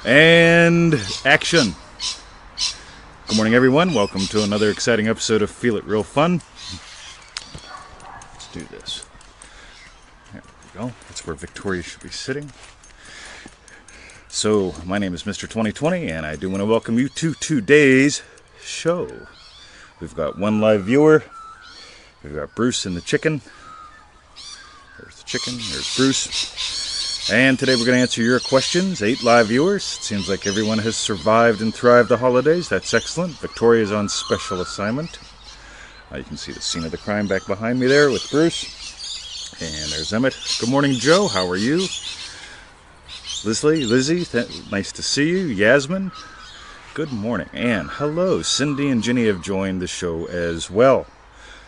And action. Good morning, everyone. Welcome to another exciting episode of Feel It Real Fun. Let's do this. There we go. That's where Victoria should be sitting. So, my name is Mr. 2020, and I do want to welcome you to today's show. We've got one live viewer. We've got Bruce and the chicken. There's the chicken. There's Bruce. And today we're going to answer your questions. 8 live viewers. It seems like everyone has survived and thrived the holidays. That's excellent. Victoria's on special assignment. You can see the scene of the crime back behind me there with Bruce. And there's Emmett. Good morning, Joe. How are you? Lizzie, nice to see you. Yasmin, good morning. And hello, Cindy and Ginny have joined the show as well.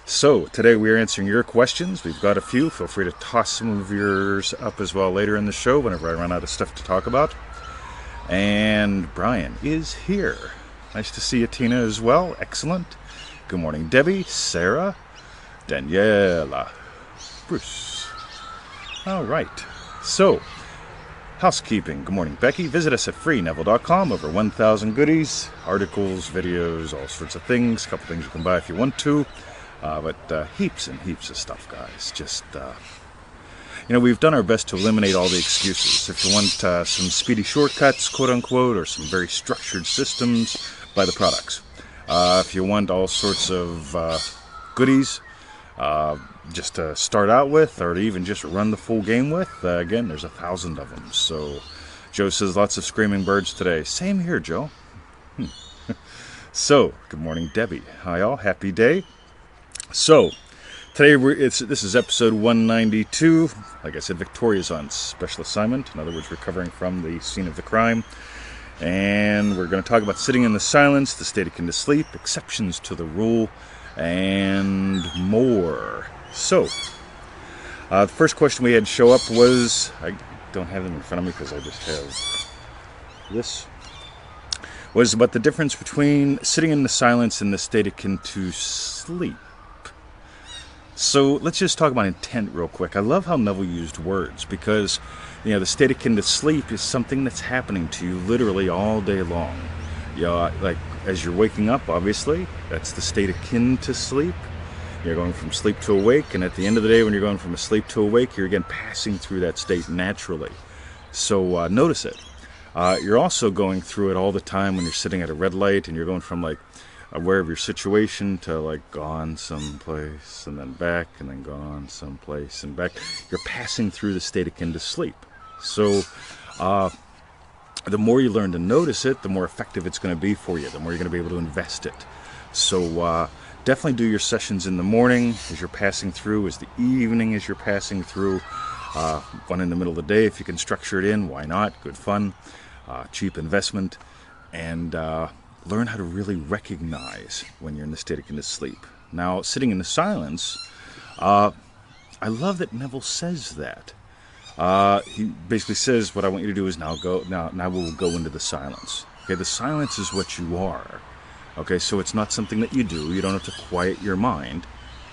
So, today we are answering your questions. We've got a few. Feel free to toss some of yours up as well later in the show whenever I run out of stuff to talk about. And Brian is here. Nice to see you, Tina, as well. Excellent. Good morning, Debbie, Sarah, Daniela, Bruce. All right. So, housekeeping. Good morning, Becky. Visit us at freeneville.com. Over 1,000 goodies, articles, videos, all sorts of things. A couple things you can buy if you want to. But heaps and heaps of stuff, guys. Just, we've done our best to eliminate all the excuses. If you want some speedy shortcuts, quote unquote, or some very structured systems, buy the products. If you want all sorts of goodies, just to start out with, or to even just run the full game with, again, there's 1,000 of them. So, Joe says lots of screaming birds today. Same here, Joe. So, good morning, Debbie. Hi, all. Happy day. So, today this is episode 192. Like I said, Victoria's on special assignment. In other words, recovering from the scene of the crime. And we're going to talk about sitting in the silence, the state akin to sleep, exceptions to the rule, and more. So, the first question we had show up was, I don't have them in front of me because I just have this, was about the difference between sitting in the silence and the state akin to sleep. So, let's just talk about intent real quick. I love how Neville used words because, the state akin to sleep is something that's happening to you literally all day long. Like as you're waking up, obviously, that's the state akin to sleep. You're going from sleep to awake, and at the end of the day, when you're going from asleep to awake, you're again passing through that state naturally. So notice it. You're also going through it all the time when you're sitting at a red light, and you're going from like aware of your situation to like gone someplace, and then back, and then gone someplace, and back. You're passing through the state akin to sleep. So the more you learn to notice it, the more effective it's going to be for you, the more you're going to be able to invest it. So definitely do your sessions in the morning as you're passing through, as the evening as you're passing through, one in the middle of the day if you can structure it in, why not? Good fun, cheap investment, and learn how to really recognize when you're in the state akin to sleep. Now, sitting in the silence, I love that Neville says that. He basically says, what I want you to do is now we'll go into the silence. Okay, the silence is what you are. Okay, so it's not something that you do. You don't have to quiet your mind.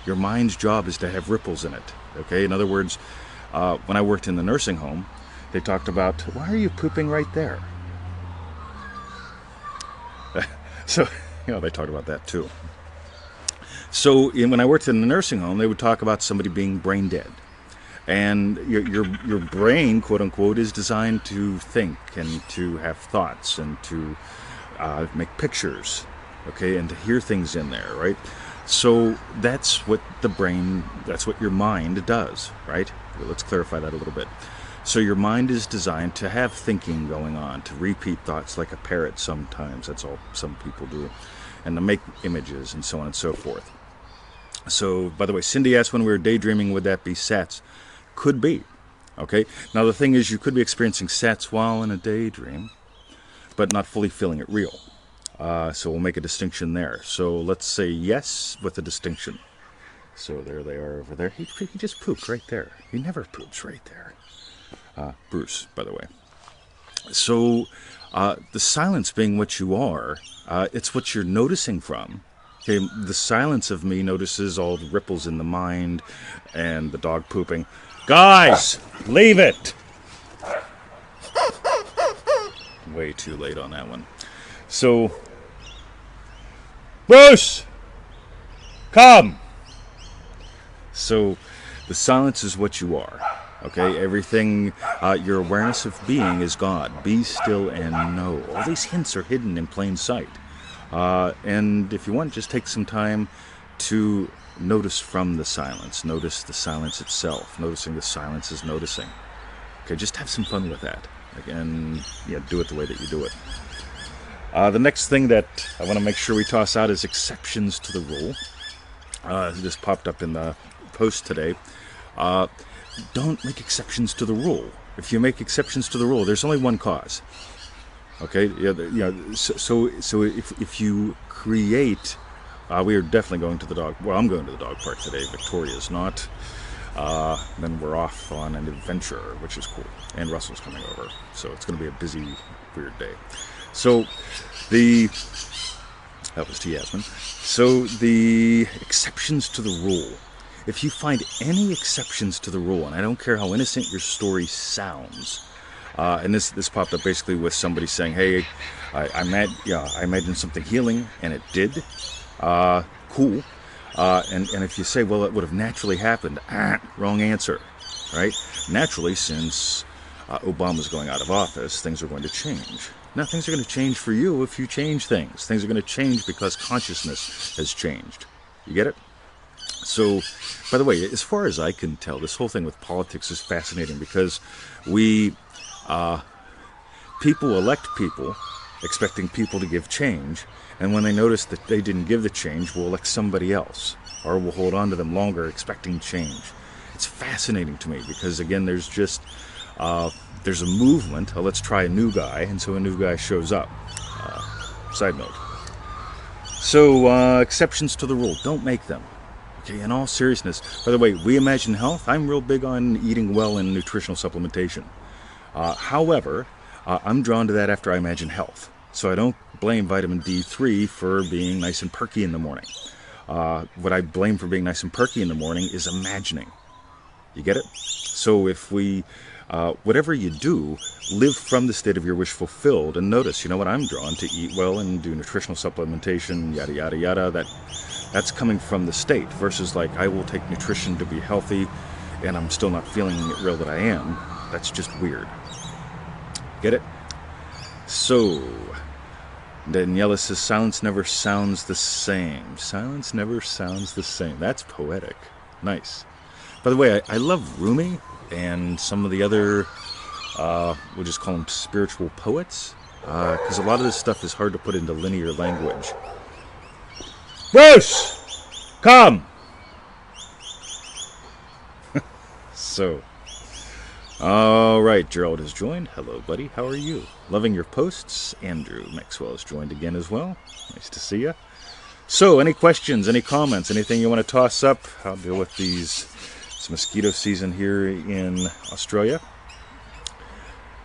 Your mind's job is to have ripples in it. Okay, in other words, when I worked in the nursing home, they talked about, why are you pooping right there? So, they talked about that too. So, when I worked in the nursing home, they would talk about somebody being brain dead. And your brain, quote unquote, is designed to think and to have thoughts and to make pictures, okay, and to hear things in there, right? So that's what that's what your mind does, right? Let's clarify that a little bit. So your mind is designed to have thinking going on, to repeat thoughts like a parrot sometimes. That's all some people do. And to make images and so on and so forth. So, by the way, Cindy asked when we were daydreaming, would that be SATS? Could be. Okay? Now, the thing is, you could be experiencing SATS while in a daydream, but not fully feeling it real. So we'll make a distinction there. So let's say yes with a distinction. So there they are over there. He just pooped right there. He never poops right there. Bruce, by the way. So the silence being what you are, it's what you're noticing from. Okay, the silence of me notices all the ripples in the mind and the dog pooping. Guys, leave it! way too late on that one. So, Bruce, come. So, the silence is what you are. Okay, everything, your awareness of being is God. Be still and know. All these hints are hidden in plain sight. And if you want, just take some time to notice from the silence. Notice the silence itself. Noticing the silence is noticing. Okay, just have some fun with that. And yeah, do it the way that you do it. The next thing that I want to make sure we toss out is exceptions to the rule. This popped up in the post today. Don't make exceptions to the rule. If you make exceptions to the rule, there's only one cause. Okay, so if you create, we are definitely going to the dog. Well, I'm going to the dog park today. Victoria's not. Then we're off on an adventure, which is cool. And Russell's coming over, so it's going to be a busy, weird day. So that was to Yasmin. So the exceptions to the rule. If you find any exceptions to the rule, and I don't care how innocent your story sounds, and this popped up basically with somebody saying, "Hey, I imagined something healing, and it did. Cool." And if you say, "Well, it would have naturally happened," wrong answer, right? Naturally, since Obama's going out of office, things are going to change. Now, things are going to change for you if you change things. Things are going to change because consciousness has changed. You get it? So, by the way, as far as I can tell, this whole thing with politics is fascinating because people elect people expecting people to give change, and when they notice that they didn't give the change, we'll elect somebody else, or we'll hold on to them longer expecting change. It's fascinating to me because, again, there's just there's a movement. Let's try a new guy, and so a new guy shows up. Side note. So, exceptions to the rule. Don't make them. Okay, in all seriousness. By the way, we imagine health. I'm real big on eating well and nutritional supplementation. However, I'm drawn to that after I imagine health. So I don't blame vitamin D3 for being nice and perky in the morning. What I blame for being nice and perky in the morning is imagining. You get it? So if we, whatever you do, live from the state of your wish fulfilled, and notice, you know what, I'm drawn to eat well and do nutritional supplementation, yada, yada, yada. That's coming from the state versus like I will take nutrition to be healthy and I'm still not feeling it real that I am. That's just weird. Get it? So, Daniela says, silence never sounds the same. Silence never sounds the same. That's poetic. Nice. By the way, I love Rumi and some of the other, we'll just call them spiritual poets, because a lot of this stuff is hard to put into linear language. Bruce, come. So, all right, Gerald has joined. Hello, buddy. How are you? Loving your posts. Andrew Maxwell has joined again as well. Nice to see you. So, any questions, any comments, anything you want to toss up? I'll deal with these. It's mosquito season here in Australia.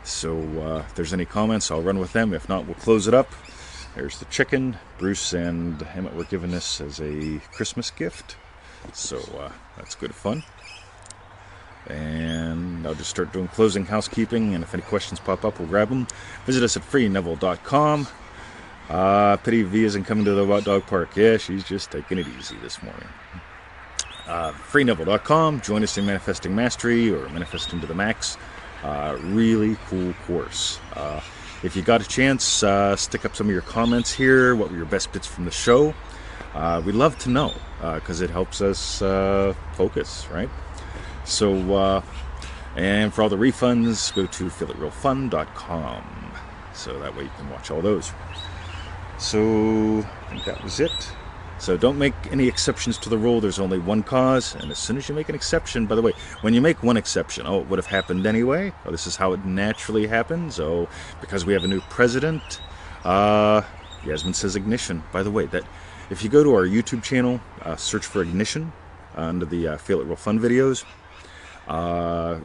So, if there's any comments, I'll run with them. If not, we'll close it up. There's the chicken. Bruce and Emmett were giving this as a Christmas gift. So, that's good fun. And I'll just start doing closing housekeeping, and if any questions pop up, we'll grab them. Visit us at freeneville.com. Pity V isn't coming to the dog park. Yeah, she's just taking it easy this morning. Freeneville.com. Join us in Manifesting Mastery or Manifesting to the Max. Really cool course. If you got a chance, stick up some of your comments here. What were your best bits from the show? We'd love to know because it helps us focus, right? So, and for all the refunds, go to feelitrealfun.com. So that way you can watch all those. So, I think that was it. So don't make any exceptions to the rule. There's only one cause. And as soon as you make an exception, by the way, when you make one exception, oh, it would have happened anyway. Oh, this is how it naturally happens. Oh, because we have a new president. Yasmin says ignition. By the way, that if you go to our YouTube channel, search for ignition under the Feel It Real Fun videos,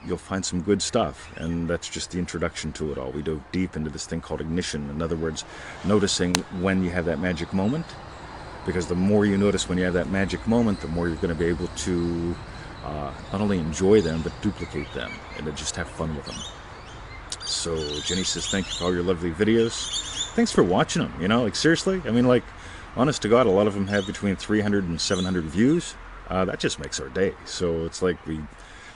you'll find some good stuff, and that's just the introduction to it all. We dove deep into this thing called ignition. In other words, noticing when you have that magic moment, because the more you notice when you have that magic moment, the more you're going to be able to not only enjoy them, but duplicate them, and to just have fun with them. So Jenny says, thank you for all your lovely videos. Thanks for watching them, you know, like seriously. I mean, like, honest to God, a lot of them have between 300 and 700 views. That just makes our day. So it's like we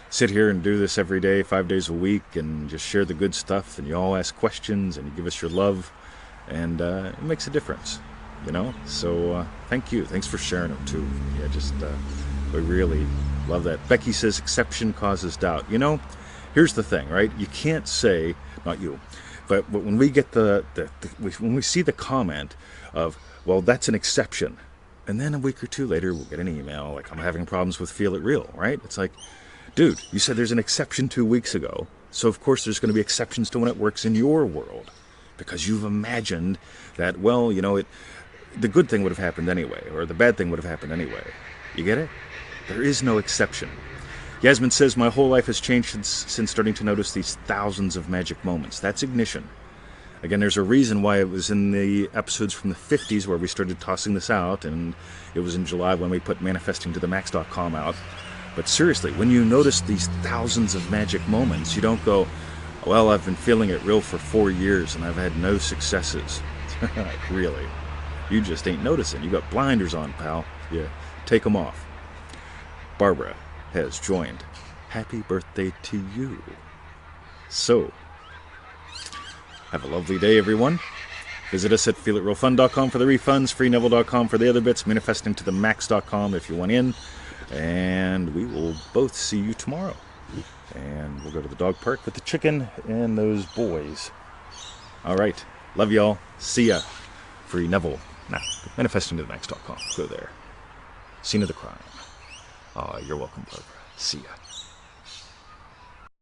sit here and do this every day, 5 days a week, and just share the good stuff, and you all ask questions, and you give us your love, and it makes a difference, you know? So thank you. Thanks for sharing them, too. Yeah, just, we really love that. Becky says, exception causes doubt. You know, here's the thing, right? You can't say, not you, but when we get when we see the comment of, well, that's an exception, and then a week or two later, we'll get an email, like, I'm having problems with Feel It Real, right? It's like, dude, you said there's an exception 2 weeks ago, so of course there's going to be exceptions to when it works in your world, because you've imagined that, well, you know, the good thing would have happened anyway, or the bad thing would have happened anyway. You get it? There is no exception. Yasmin says, my whole life has changed since starting to notice these thousands of magic moments. That's ignition. Again, there's a reason why it was in the episodes from the 50s where we started tossing this out, and it was in July when we put manifestingtothemax.com out. But seriously, when you notice these thousands of magic moments, you don't go, well, I've been feeling it real for 4 years and I've had no successes. Really? You just ain't noticing. You got blinders on, pal. Yeah, take them off. Barbara has joined. Happy birthday to you. So, have a lovely day, everyone. Visit us at feelitrealfun.com for the refunds, freeneville.com for the other bits, manifestingtothemax.com if you want in. And we will both see you tomorrow. And we'll go to the dog park with the chicken and those boys. All right. Love y'all. See ya. Free Neville. Nah, manifestingtothemax.com. Go there. Scene of the crime. You're welcome, Barbara. See ya.